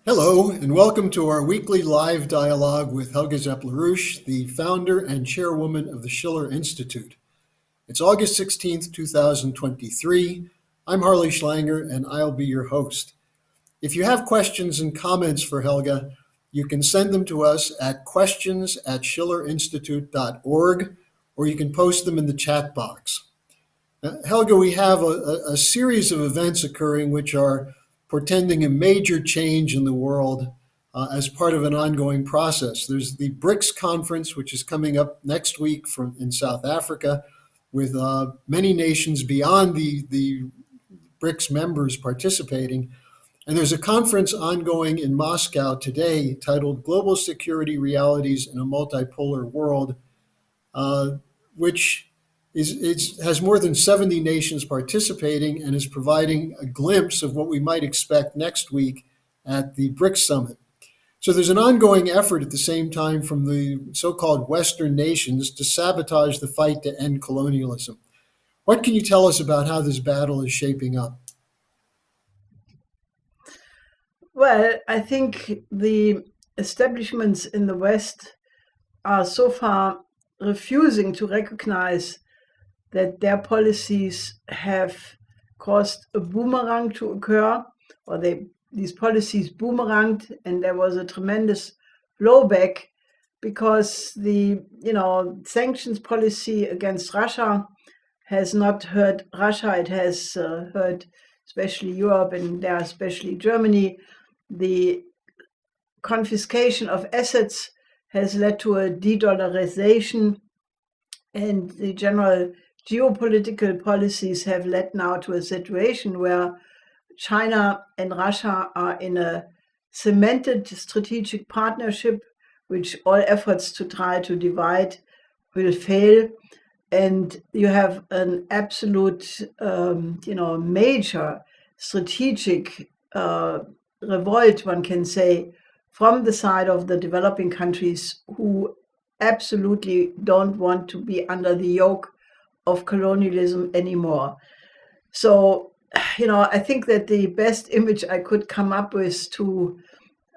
Hello, and welcome to our weekly live dialogue with Helga Zepp-LaRouche, the founder and chairwoman of the Schiller Institute. It's August 16th, 2023. I'm Harley Schlanger, and I'll be your host. If you have questions and comments for Helga, you can send them to us at questions@schillerinstitute.org, or you can post them in the chat box. Helga, we have a series of events occurring which are portending a major change in the world as part of an ongoing process. There's the BRICS conference, which is coming up next week in South Africa, with many nations beyond the BRICS members participating. And there's a conference ongoing in Moscow today titled Global Security Realities in a Multipolar World, which has more than 70 nations participating and is providing a glimpse of what we might expect next week at the BRICS summit. So there's an ongoing effort at the same time from the so-called Western nations to sabotage the fight to end colonialism. What can you tell us about how this battle is shaping up? Well, I think the establishments in the West are so far refusing to recognize that their policies have caused a boomerang to occur, or these policies boomeranged, and there was a tremendous blowback because the sanctions policy against Russia has not hurt Russia. It has hurt especially Europe and there especially Germany. The confiscation of assets has led to a de-dollarization, and the general geopolitical policies have led now to a situation where China and Russia are in a cemented strategic partnership, which all efforts to try to divide will fail. And you have an absolute, major strategic revolt, one can say, from the side of the developing countries who absolutely don't want to be under the yoke of colonialism anymore. So, I think that the best image I could come up with to,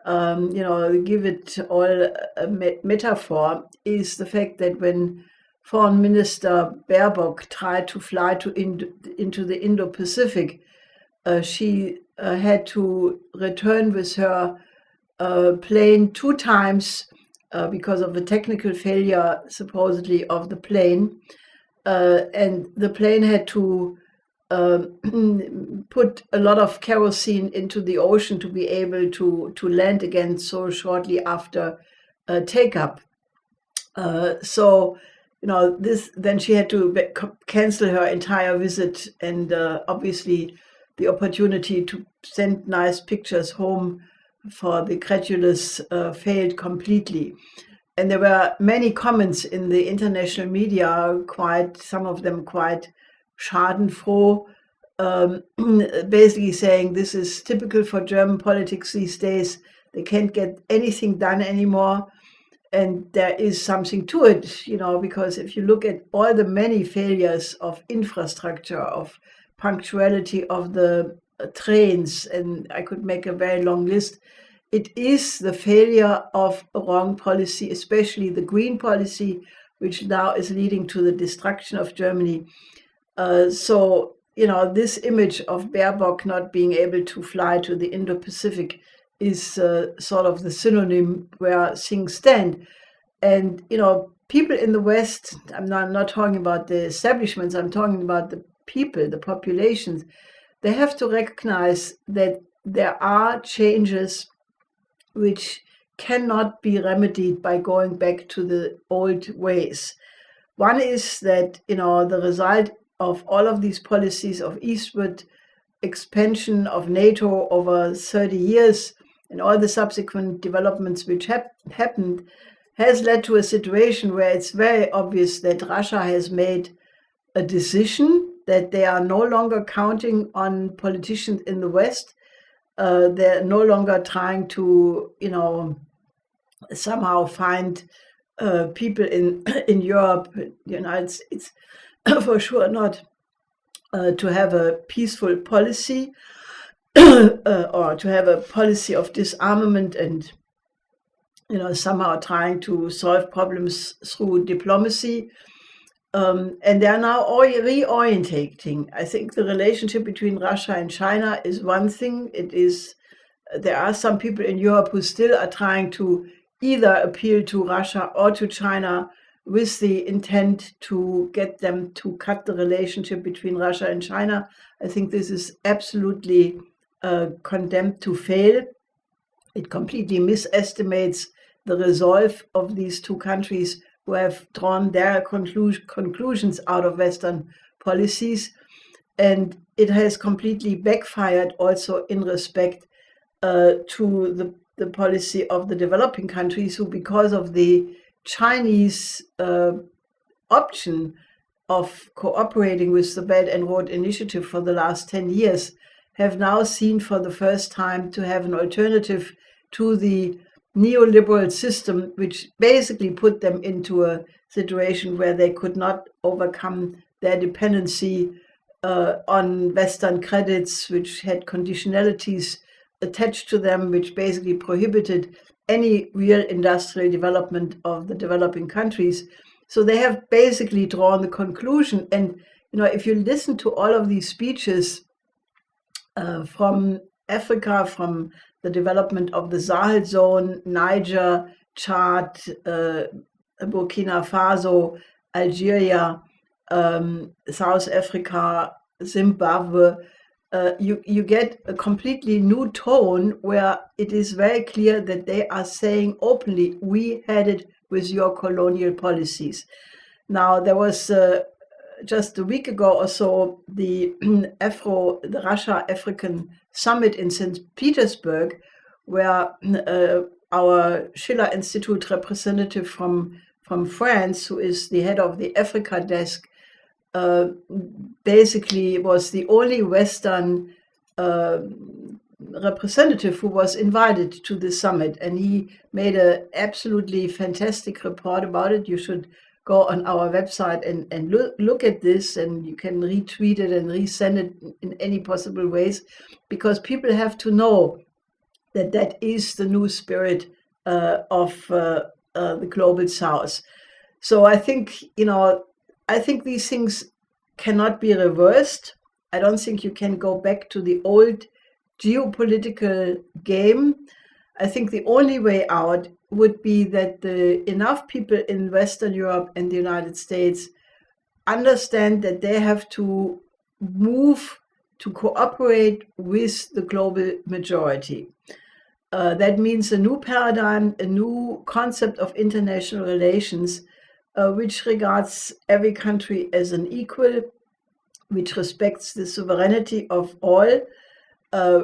give it all a metaphor is the fact that when Foreign Minister Baerbock tried to fly into the Indo-Pacific, she had to return with her plane 2 times because of a technical failure, supposedly, of the plane. And the plane had to put a lot of kerosene into the ocean to be able to land again so shortly after take-up. Then she had to cancel her entire visit, and obviously the opportunity to send nice pictures home for the credulous failed completely. And there were many comments in the international media, some of them quite schadenfroh, basically saying this is typical for German politics these days. They can't get anything done anymore. And there is something to it, because if you look at all the many failures of infrastructure, of punctuality of the trains, and I could make a very long list, it is the failure of a wrong policy, especially the green policy, which now is leading to the destruction of Germany. This image of Baerbock not being able to fly to the Indo-Pacific is sort of the synonym where things stand. And, people in the West, I'm not talking about the establishments, I'm talking about the people, the populations, they have to recognize that there are changes which cannot be remedied by going back to the old ways. One is that, the result of all of these policies of eastward expansion of NATO over 30 years and all the subsequent developments which happened has led to a situation where it's very obvious that Russia has made a decision that they are no longer counting on politicians in the West. They're no longer trying to, somehow find people in Europe, the United States, for sure not, to have a peaceful policy. or to have a policy of disarmament and somehow trying to solve problems through diplomacy. And they are now reorientating. I think the relationship between Russia and China is one thing. There are some people in Europe who still are trying to either appeal to Russia or to China with the intent to get them to cut the relationship between Russia and China. I think this is absolutely condemned to fail. It completely misestimates the resolve of these two countries who have drawn their conclusions out of Western policies. And it has completely backfired also in respect to the policy of the developing countries, who, because of the Chinese option of cooperating with the Belt and Road Initiative for the last 10 years, have now seen for the first time to have an alternative to the neoliberal system, which basically put them into a situation where they could not overcome their dependency on Western credits, which had conditionalities attached to them, which basically prohibited any real industrial development of the developing countries. So they have basically drawn the conclusion. And if you listen to all of these speeches from Africa, from the development of the Sahel zone, Niger, Chad, Burkina Faso, Algeria, South Africa, Zimbabwe, you get a completely new tone where it is very clear that they are saying openly, we had it with your colonial policies. Now, there was just a week ago or so, the Russia-African Summit in St. Petersburg, where our Schiller Institute representative from France, who is the head of the Africa desk, basically was the only Western representative who was invited to the summit. And he made an absolutely fantastic report about it. You should go on our website and look at this, and you can retweet it and resend it in any possible ways, because people have to know that that is the new spirit of the global South. So I think, these things cannot be reversed. I don't think you can go back to the old geopolitical game. I think the only way out would be that enough people in Western Europe and the United States understand that they have to move to cooperate with the global majority. That means a new paradigm, a new concept of international relations, which regards every country as an equal, which respects the sovereignty of all,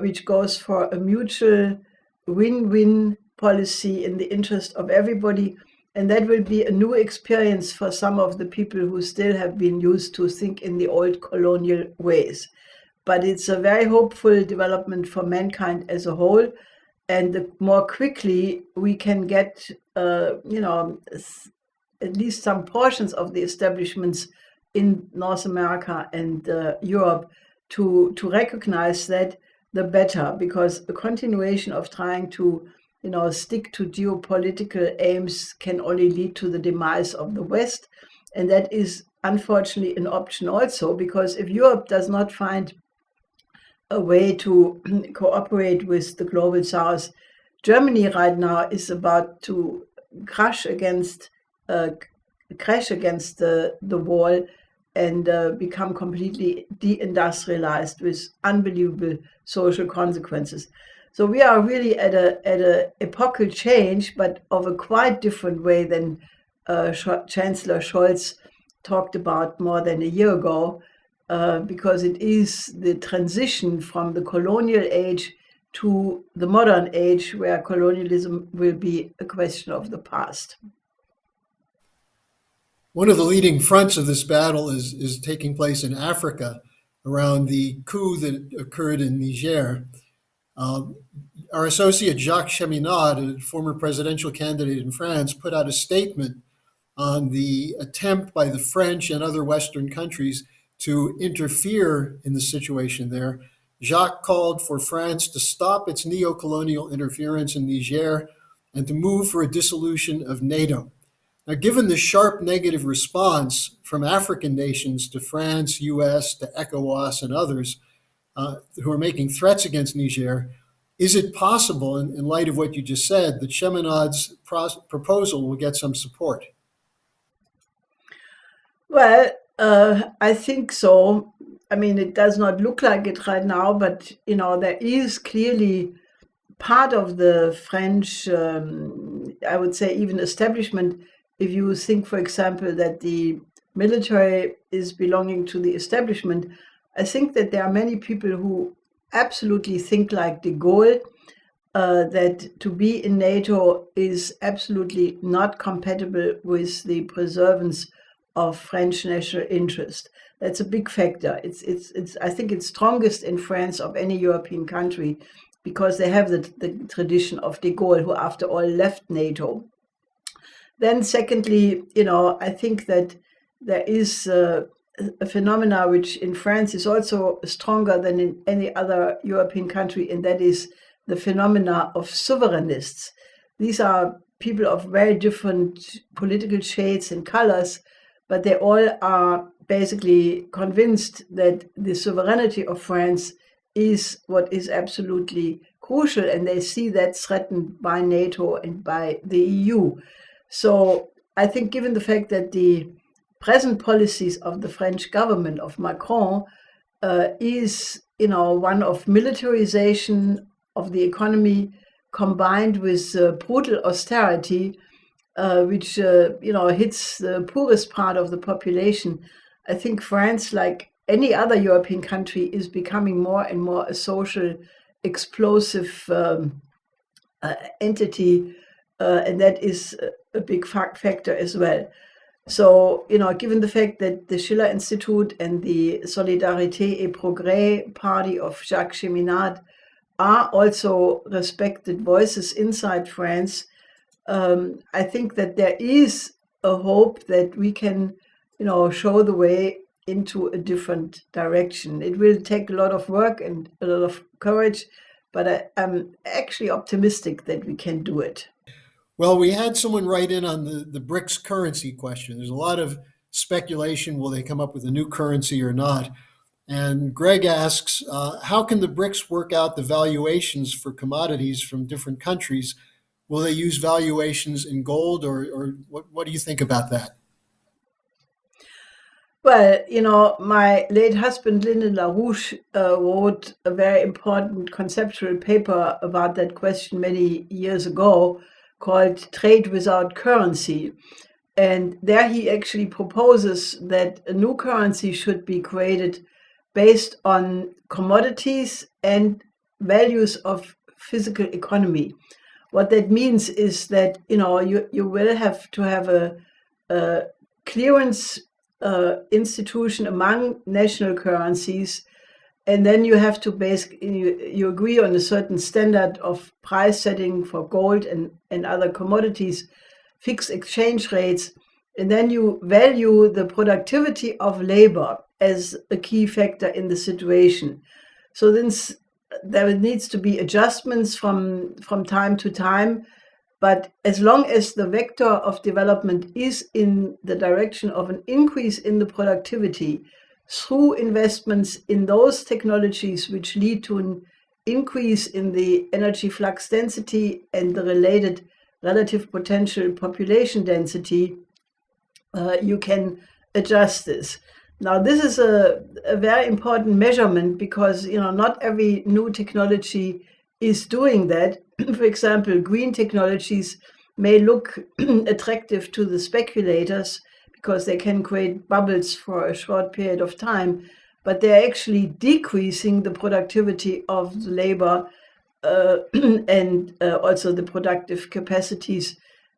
which goes for a mutual win-win policy in the interest of everybody. And that will be a new experience for some of the people who still have been used to think in the old colonial ways. But it's a very hopeful development for mankind as a whole. And the more quickly we can get, at least some portions of the establishments in North America and Europe to recognize that, the better, because the continuation of trying to stick to geopolitical aims can only lead to the demise of the West. And that is unfortunately an option also, because if Europe does not find a way to cooperate with the global South, Germany right now is about to crash against the wall and become completely deindustrialized with unbelievable social consequences. So we are really at a epochal change, but of a quite different way than Chancellor Scholz talked about more than a year ago, because it is the transition from the colonial age to the modern age, where colonialism will be a question of the past. One of the leading fronts of this battle is taking place in Africa around the coup that occurred in Niger. Our associate Jacques Cheminade, a former presidential candidate in France, put out a statement on the attempt by the French and other Western countries to interfere in the situation there. Jacques called for France to stop its neo-colonial interference in Niger and to move for a dissolution of NATO. Now, given the sharp negative response from African nations to France, US, to ECOWAS, and others who are making threats against Niger, is it possible, in light of what you just said, that Cheminad's proposal will get some support? Well, I think so. I mean, it does not look like it right now, but there is clearly part of the French, I would say, even establishment. If you think, for example, that the military is belonging to the establishment, I think that there are many people who absolutely think like de Gaulle, that to be in NATO is absolutely not compatible with the preservance of French national interest. That's a big factor. It's I think it's strongest in France of any European country because they have the tradition of de Gaulle, who after all left NATO. Then secondly, I think that there is a phenomena which in France is also stronger than in any other European country, and that is the phenomena of sovereignists. These are people of very different political shades and colors, but they all are basically convinced that the sovereignty of France is what is absolutely crucial, and they see that threatened by NATO and by the EU. So I think given the fact that the present policies of the French government of Macron is one of militarization of the economy combined with brutal austerity, which hits the poorest part of the population. I think France, like any other European country, is becoming more and more a social explosive entity, and that is a big factor as well. So, given the fact that the Schiller Institute and the Solidarité et Progrès party of Jacques Cheminade are also respected voices inside France, I think that there is a hope that we can, show the way into a different direction. It will take a lot of work and a lot of courage, but I'm actually optimistic that we can do it. Well, we had someone write in on the BRICS currency question. There's a lot of speculation. Will they come up with a new currency or not? And Greg asks, how can the BRICS work out the valuations for commodities from different countries? Will they use valuations in gold, or what do you think about that? Well, my late husband, Lyndon LaRouche, wrote a very important conceptual paper about that question many years ago called Trade Without Currency. And there he actually proposes that a new currency should be created based on commodities and values of physical economy. What that means is that you will have to have a clearance institution among national currencies, and then you have to you agree on a certain standard of price setting for gold and other commodities, fixed exchange rates, and then you value the productivity of labor as a key factor in the situation. So then there needs to be adjustments from time to time, but as long as the vector of development is in the direction of an increase in the productivity through investments in those technologies which lead to an increase in the energy flux density and the related relative potential population density, you can adjust this. Now, this is a very important measurement because not every new technology is doing that. For example, green technologies may look attractive to the speculators because they can create bubbles for a short period of time, but they're actually decreasing the productivity of the labor and also the productive capacities,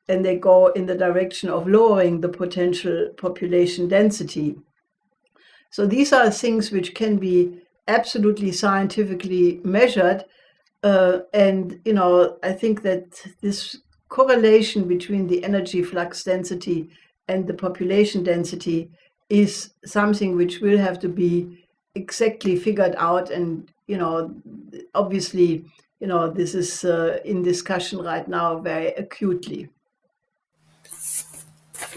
and they go in the direction of lowering the potential population density. So these are things which can be absolutely scientifically measured. And I think that this correlation between the energy flux density and the population density is something which will have to be exactly figured out and obviously, this is in discussion right now very acutely.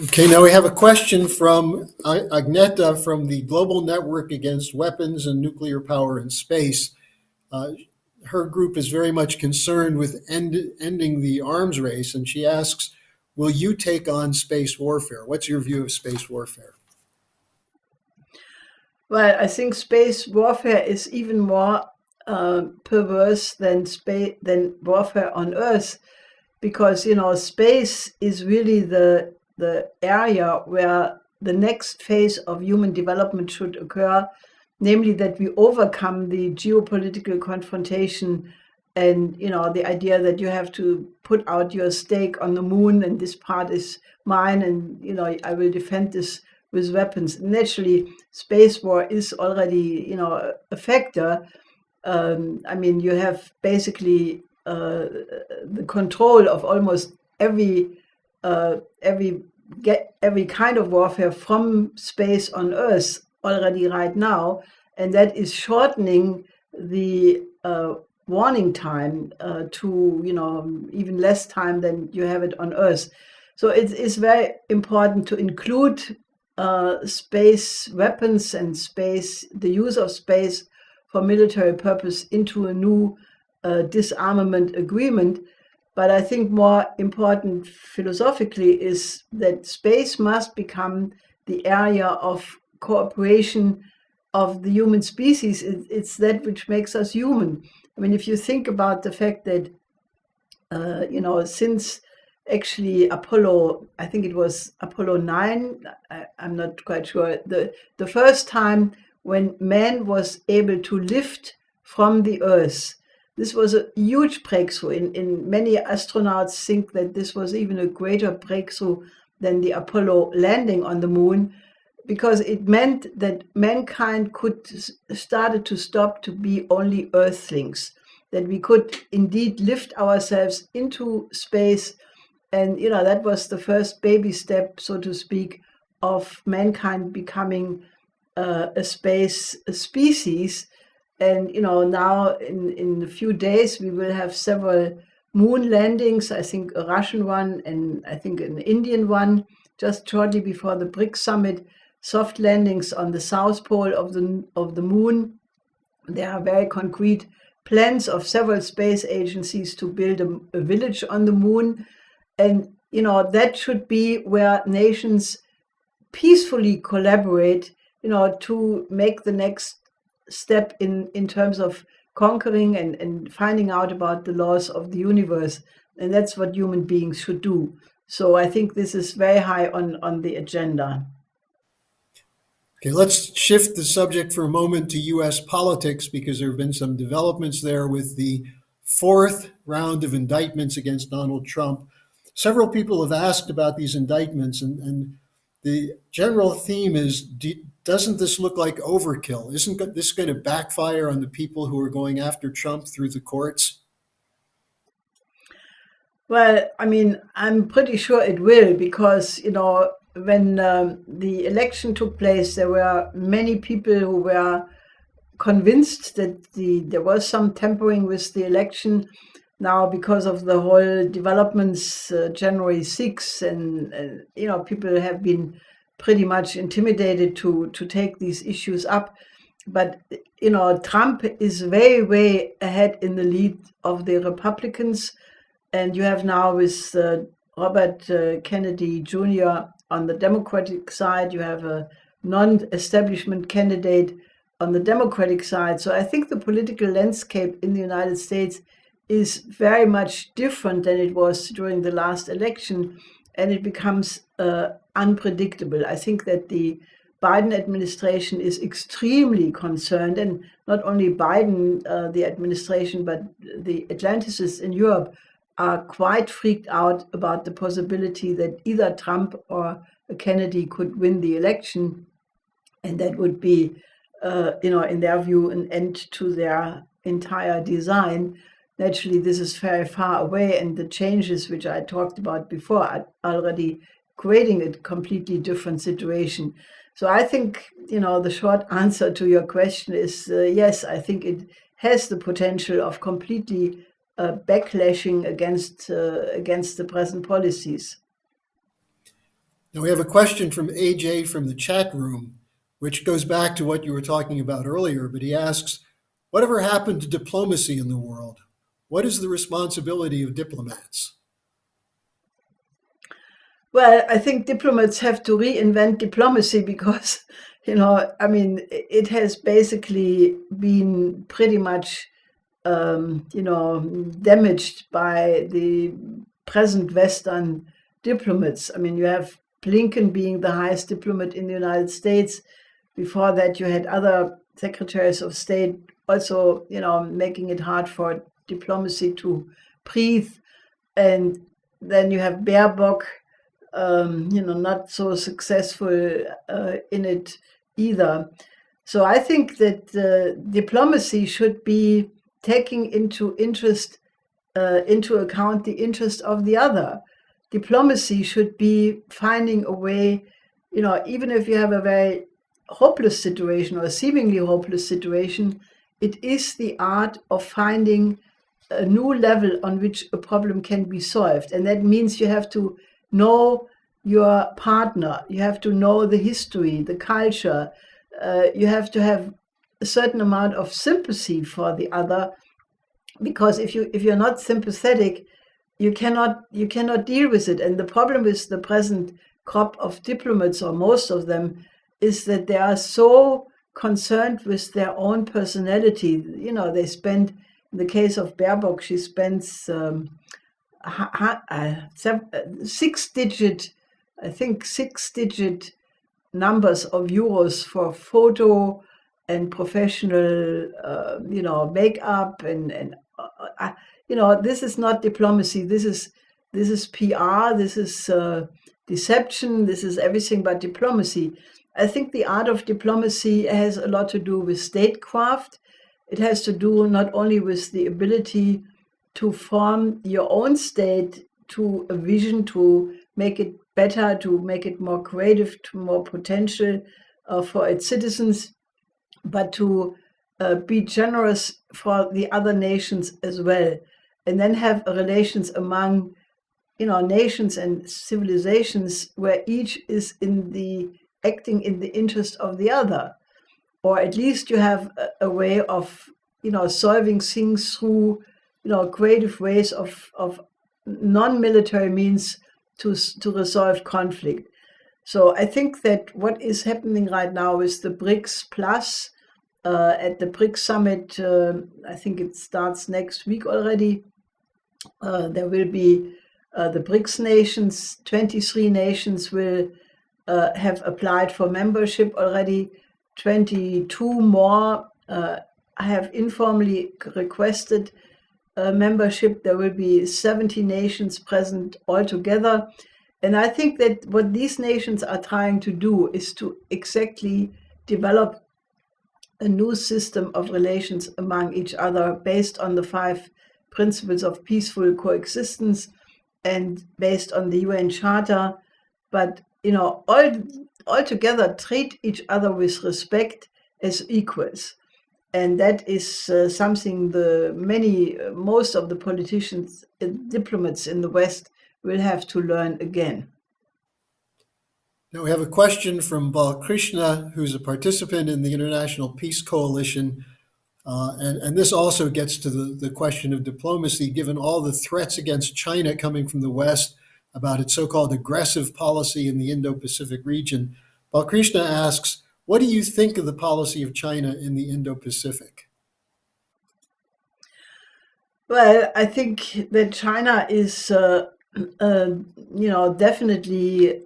Okay, now we have a question from Agneta from the Global Network Against Weapons and Nuclear Power in Space. Uh, Her group is very much concerned with ending the arms race, and she asks, will you take on space warfare? What's your view of space warfare? Well, I think space warfare is even more perverse than warfare on Earth, because space is really the area where the next phase of human development should occur, namely that we overcome the geopolitical confrontation and the idea that you have to put out your stake on the moon and this part is mine, and I will defend this with weapons. Naturally, space war is already a factor. I mean, you have basically the control of almost every every kind of warfare from space on Earth already right now, and that is shortening the warning time to even less time than you have it on Earth. So it is very important to include space weapons and the use of space for military purpose into a new disarmament agreement. But I think more important philosophically is that space must become the area of cooperation of the human species. It's that which makes us human. I mean, if you think about the fact that, since actually Apollo, I think it was Apollo 9, I'm not quite sure, the first time when man was able to lift from the Earth. This was a huge breakthrough. In many astronauts think that this was even a greater breakthrough than the Apollo landing on the moon, because it meant that mankind could started to stop to be only earthlings, that we could indeed lift ourselves into space. And that was the first baby step, so to speak, of mankind becoming a space species. And now in a few days we will have several moon landings. I think a Russian one and I think an Indian one just shortly before the BRICS summit. Soft landings on the south pole of the moon. There are very concrete plans of several space agencies to build a village on the moon, and that should be where nations peacefully collaborate to make the next step in terms of conquering and finding out about the laws of the universe. And that's what human beings should do. So I think this is very high on the agenda. Okay, let's shift the subject for a moment to US politics, because there have been some developments there with the fourth round of indictments against Donald Trump. Several people have asked about these indictments, and the general theme is, doesn't this look like overkill? Isn't this going to backfire on the people who are going after Trump through the courts? Well, I mean, I'm pretty sure it will, because when the election took place, there were many people who were convinced that there was some tampering with the election. Now, because of the whole developments, January 6th, and people have been pretty much intimidated to take these issues up. But Trump is way, way ahead in the lead of the Republicans, and you have now with Robert Kennedy Jr. on the Democratic side, you have a non-establishment candidate on the Democratic side. So I think the political landscape in the United States is very much different than it was during the last election, and it becomes unpredictable. I think that the Biden administration is extremely concerned, and not only Biden, the administration, but the Atlanticists in Europe are quite freaked out about the possibility that either Trump or Kennedy could win the election, and that would be, in their view, an end to their entire design. Naturally, this is very far away, and the changes which I talked about before are already creating a completely different situation. So I think, the short answer to your question is yes, I think it has the potential of completely backlashing against the present policies. Now we have a question from AJ from the chat room, which goes back to what you were talking about earlier, but he asks, whatever happened to diplomacy in the world? What is the responsibility of diplomats? Well, I think diplomats have to reinvent diplomacy because, it has basically been pretty much, damaged by the present Western diplomats. I mean, you have Blinken being the highest diplomat in the United States. Before that, you had other secretaries of state also, making it hard for diplomacy to breathe. And then you have Baerbock, not so successful in it either. So I think that diplomacy should be taking into account the interest of the other. Diplomacy should be finding a way, even if you have a very hopeless situation or a seemingly hopeless situation, it is the art of finding a new level on which a problem can be solved. And that means you have to know your partner, you have to know the history, the culture, you have to have a certain amount of sympathy for the other, because if you're not sympathetic, you cannot deal with it. And the problem with the present crop of diplomats, or most of them, is that they are so concerned with their own personality. They spend, in the case of Baerbock, she spends six-digit numbers of euros for photo and professional, makeup, and this is not diplomacy. This is PR. This is deception. This is everything but diplomacy. I think the art of diplomacy has a lot to do with statecraft. It has to do not only with the ability to form your own state to a vision, to make it better, to make it more creative, to more potential for its citizens, but to be generous for the other nations as well, and then have relations among nations and civilizations where each is acting in the interest of the other, or at least you have a way of solving things through creative ways of non-military means to resolve conflict. So I think that what is happening right now is the BRICS Plus at the BRICS summit. I think it starts next week already. There will be the BRICS nations. 23 nations will have applied for membership already. 22 more have informally requested membership. There will be 70 nations present altogether. And I think that what these nations are trying to do is to exactly develop a new system of relations among each other based on the 5 principles of peaceful coexistence and based on the UN Charter. But, all together treat each other with respect as equals. And that is something most of the politicians, diplomats in the West will have to learn again. Now we have a question from Balkrishna, who's a participant in the International Peace Coalition. And this also gets to the question of diplomacy, given all the threats against China coming from the West about its so-called aggressive policy in the Indo-Pacific region. Balkrishna asks, what do you think of the policy of China in the Indo-Pacific? Well, I think that China is, definitely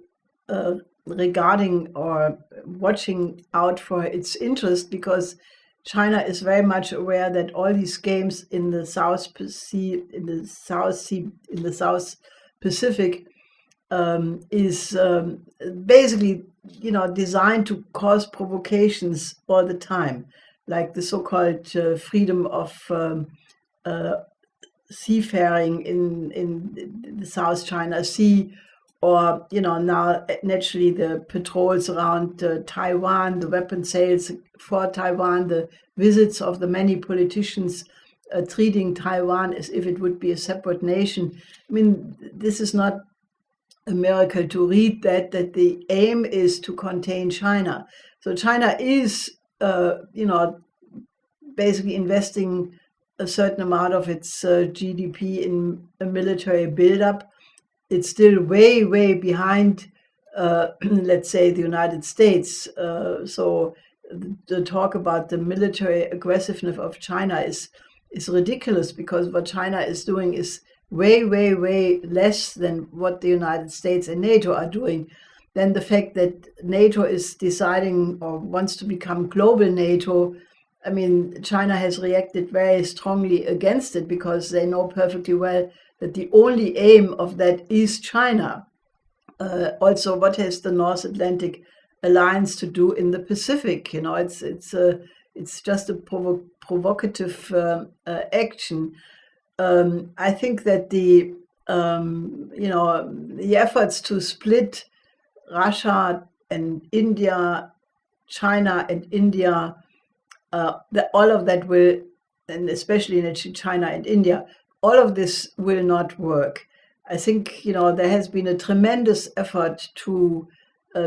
regarding or watching out for its interest, because China is very much aware that all these games in the South Pacific is basically, designed to cause provocations all the time, like the so-called freedom of seafaring in the South China Sea, or now naturally the patrols around Taiwan, the weapon sales for Taiwan, the visits of the many politicians treating Taiwan as if it would be a separate nation. I mean, this is not a miracle to read that the aim is to contain China. So China is, basically investing a certain amount of its GDP in a military buildup. It's still way, way behind, let's say, the United States. So the talk about the military aggressiveness of China is ridiculous, because what China is doing is way, way, way less than what the United States and NATO are doing. Then the fact that NATO is deciding or wants to become global NATO, I mean, China has reacted very strongly against it, because they know perfectly well that the only aim of that is China. Also, what has the North Atlantic Alliance to do in the Pacific? It's just a provocative action. I think that the efforts to split Russia and India, China and India, all of that will, and especially in China and India, all of this will not work. I think there has been a tremendous effort to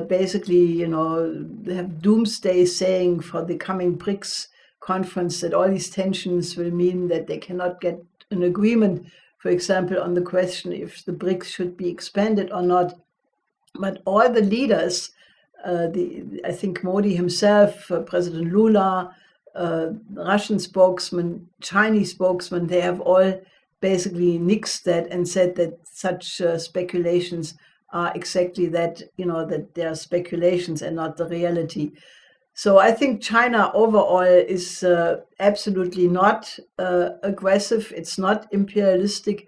basically have doomsday saying for the coming BRICS conference, that all these tensions will mean that they cannot get an agreement, for example, on the question if the BRICS should be expanded or not. But all the leaders, I think Modi himself, President Lula, Russian spokesman, Chinese spokesman, they have all basically nixed that and said that such speculations are exactly that, that they are speculations and not the reality. So I think China overall is absolutely not aggressive. It's not imperialistic.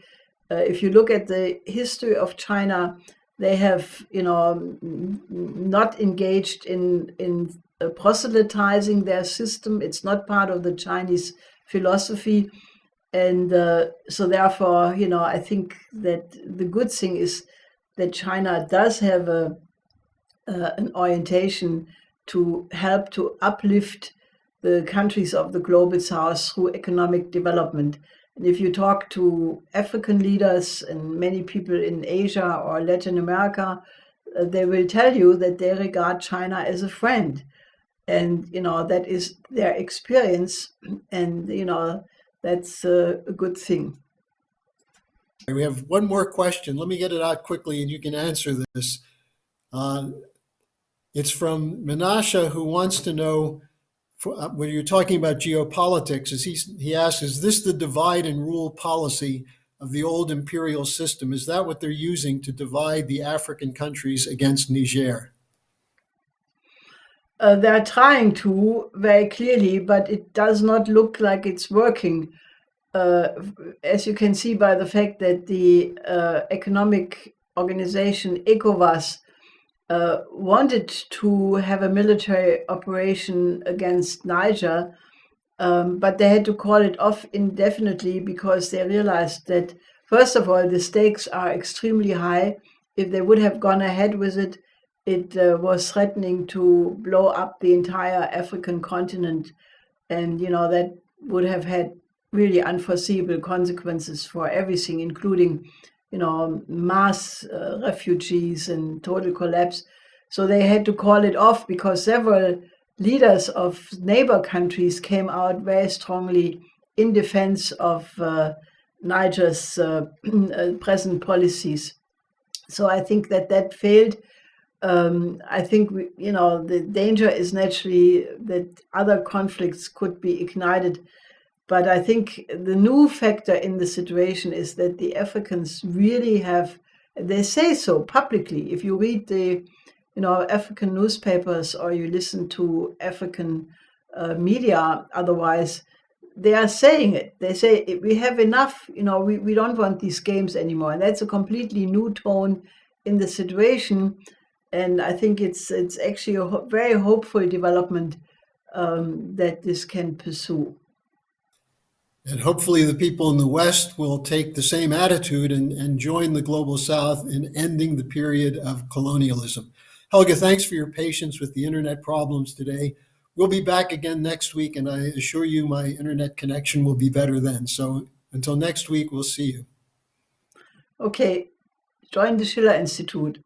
If you look at the history of China, they have, not engaged in proselytizing their system. It's not part of the Chinese philosophy. And so therefore, I think that the good thing is that China does have an orientation to help to uplift the countries of the global south through economic development. And if you talk to African leaders and many people in Asia or Latin America, they will tell you that they regard China as a friend. And, that is their experience. And, that's a good thing. We have one more question. Let me get it out quickly and you can answer this. It's from Menasha, who wants to know, when you're talking about geopolitics, he asks, is this the divide and rule policy of the old imperial system? Is that what they're using to divide the African countries against Niger? They're trying to very clearly, but it does not look like it's working. As you can see by the fact that the economic organization ECOWAS wanted to have a military operation against Niger, but they had to call it off indefinitely, because they realized that, first of all, the stakes are extremely high. If they would have gone ahead with it, it was threatening to blow up the entire African continent. And, that would have had really unforeseeable consequences for everything, including, mass refugees and total collapse. So they had to call it off, because several leaders of neighbor countries came out very strongly in defense of Niger's present policies. So I think that failed. I think the danger is naturally that other conflicts could be ignited. But I think the new factor in the situation is that the Africans really have, they say so publicly. If you read the African newspapers or you listen to African media otherwise, they are saying it. They say, we have enough, we don't want these games anymore. And that's a completely new tone in the situation. And I think it's actually a very hopeful development that this can pursue. And hopefully, the people in the West will take the same attitude and join the global South in ending the period of colonialism. Helga, thanks for your patience with the internet problems today. We'll be back again next week, and I assure you my internet connection will be better then. So until next week, we'll see you. Okay, join the Schiller Institute.